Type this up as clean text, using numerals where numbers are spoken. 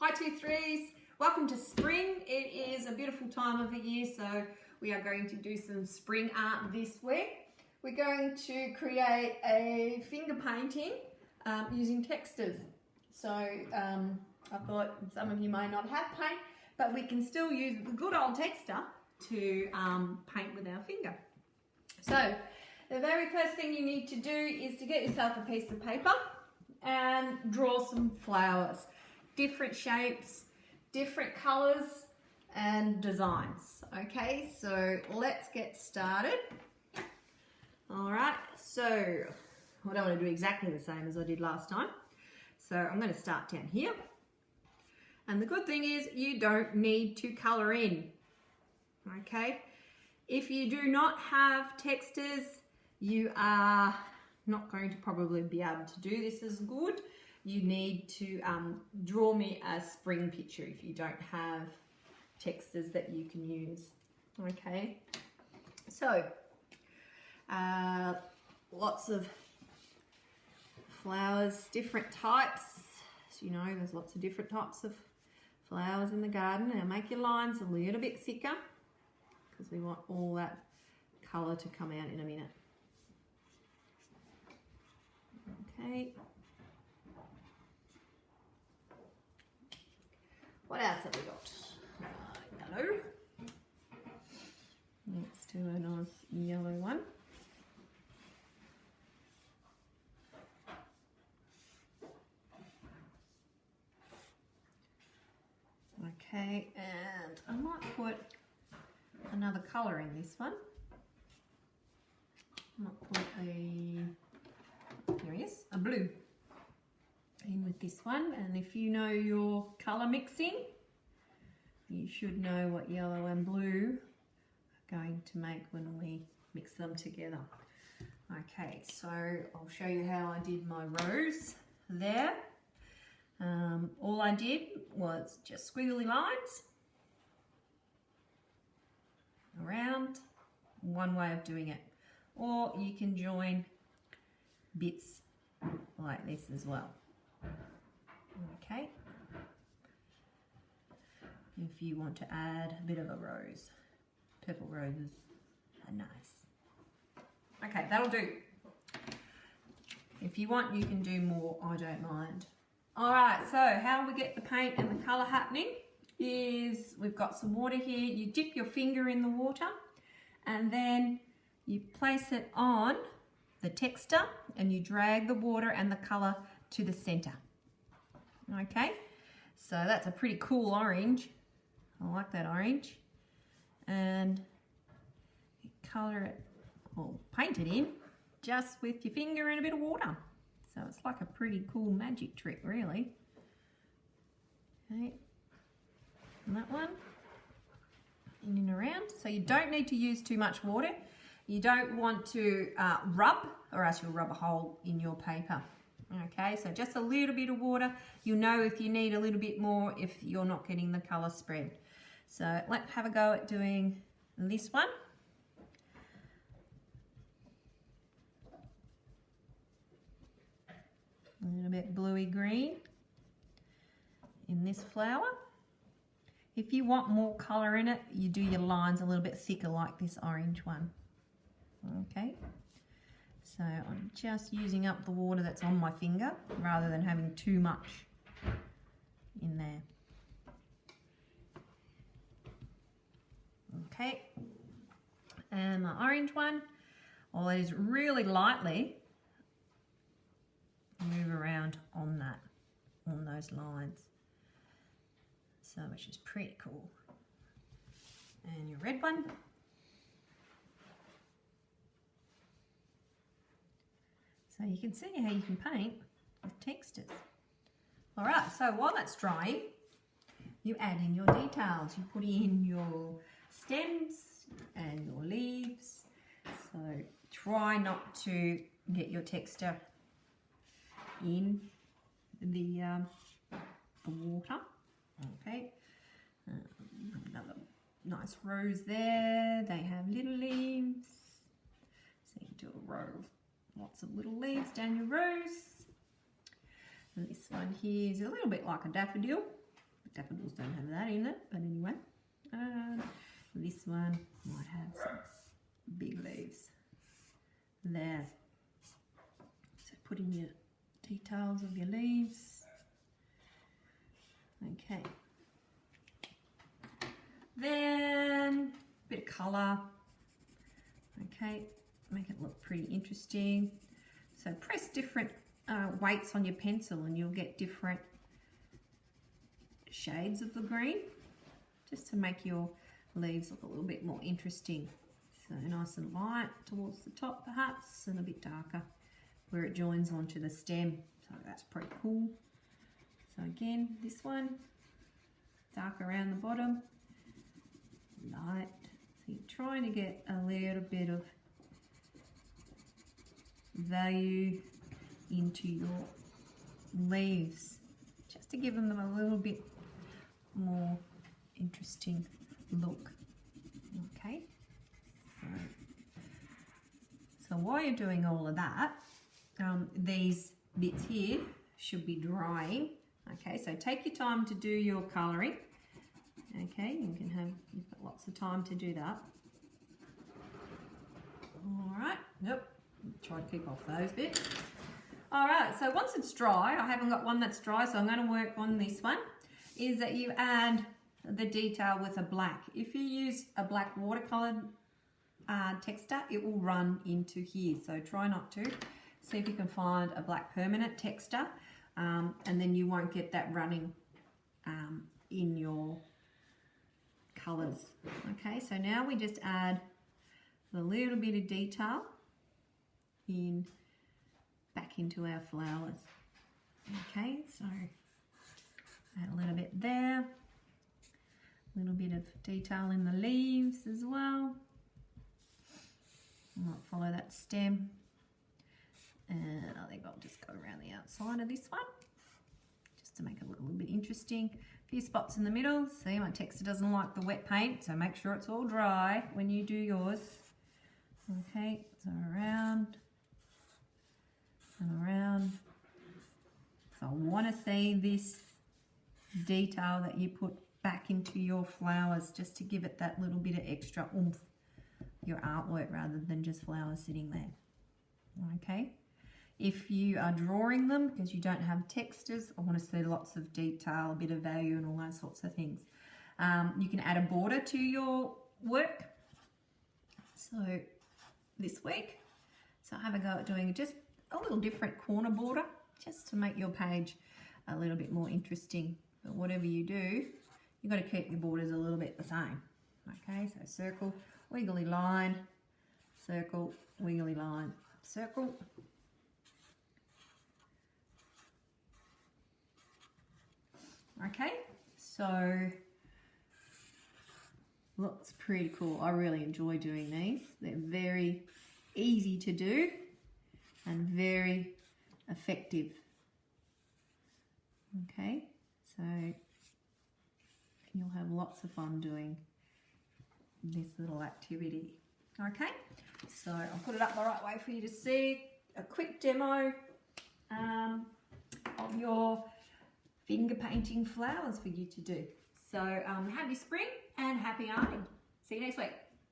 Hi 2-3s, welcome to spring. It is a beautiful time of the year, so we are going to do some spring art this week. We're going to create a finger painting using textures. So I thought some of you may not have paint, but we can still use the good old texture to paint with our finger. So the very first thing you need to do is to get yourself a piece of paper and draw some flowers. Different shapes, different colours and designs. Okay, so let's get started. Alright, so I don't want to do exactly the same as I did last time. So I'm going to start down here. And the good thing is you don't need to colour in. Okay, if you do not have textures, you are not going to probably be able to do this as good. You need to draw me a spring picture if you don't have textures that you can use. Okay, so lots of flowers, different types. So, you know, there's lots of different types of flowers in the garden. Now make your lines a little bit thicker because we want all that colour to come out in a minute. Okay. What else have we got? Yellow. Let's do a nice yellow one. Okay, and I might put another colour in this one. I might put a blue in with this one, and if you know your colour mixing, you should know what yellow and blue are going to make when we mix them together. Okay, so I'll show you how I did my rose there. All I did was just squiggly lines around, one way of doing it, or you can join bits like this as well. Okay, if you want to add a bit of a rose, purple roses are nice. Okay, that'll do. If you want, you can do more, I don't mind. Alright, so how we get the paint and the colour happening is we've got some water here. You dip your finger in the water and then you place it on the texture and you drag the water and the colour to the centre. Okay, so that's a pretty cool orange. I like that orange. And you colour it or paint it in just with your finger and a bit of water. So it's like a pretty cool magic trick, really. Okay, and that one in and around. So you don't need to use too much water. You don't want to rub, or else you'll rub a hole in your paper. Okay, so just a little bit of water. You'll know if you need a little bit more if you're not getting the colour spread. So let's have a go at doing this one. A little bit bluey green in this flower. If you want more colour in it, you do your lines a little bit thicker like this orange one. Okay. So I'm just using up the water that's on my finger rather than having too much in there. Okay, and my orange one, all that is really lightly move around on those lines. So which is pretty cool. And your red one. So you can see how you can paint with textures. All right, so while that's drying, you add in your details. You put in your stems and your leaves. So try not to get your texture in the water. Okay, another nice rose there. They have little leaves. So you do a row of lots of little leaves down your rose. And this one here is a little bit like a daffodil. daffodils don't have that in it, but anyway. This one might have some big leaves there. So put in your details of your leaves. Okay. Then a bit of colour. Okay, make it look pretty interesting. So press different weights on your pencil and you'll get different shades of the green, just to make your leaves look a little bit more interesting. So nice and light towards the top perhaps, and a bit darker where it joins onto the stem. So that's pretty cool. So again, this one, dark around the bottom, light. So you're trying to get a little bit of value into your leaves, just to give them a little bit more interesting look. Okay, so while you're doing all of that, these bits here should be drying. Okay, so take your time to do your colouring. Okay, you've got lots of time to do that. All right, yep, try to keep off those bits. All right, so once it's dry, I haven't got one that's dry, so I'm going to work on this one, is that you add the detail with a black. If you use a black watercolour texture, it will run into here, so try not to. See if you can find a black permanent texture, and then you won't get that running in your colours. Okay, so now we just add a little bit of detail back into our flowers. Okay, so add a little bit there, a little bit of detail in the leaves as well. I might follow that stem, and I think I'll just go around the outside of this one just to make it look a little bit interesting. A few spots in the middle. See, my texture doesn't like the wet paint, so make sure it's all dry when you do yours. Okay, so around and around. So I want to see this detail that you put back into your flowers, just to give it that little bit of extra oomph, your artwork, rather than just flowers sitting there. Okay, if you are drawing them because you don't have textures, I want to see lots of detail, a bit of value and all those sorts of things. You can add a border to your work. So this week, so have a go at doing just a little different corner border, just to make your page a little bit more interesting. But whatever you do, you've got to keep your borders a little bit the same. Okay, so circle, wiggly line, circle, wiggly line, circle. Okay, so looks pretty cool. I really enjoy doing these. They're very easy to do and very effective. Okay, so you'll have lots of fun doing this little activity. Okay, so I'll put it up the right way for you to see a quick demo of your finger painting flowers for you to do. So happy spring and happy arting. See you next week.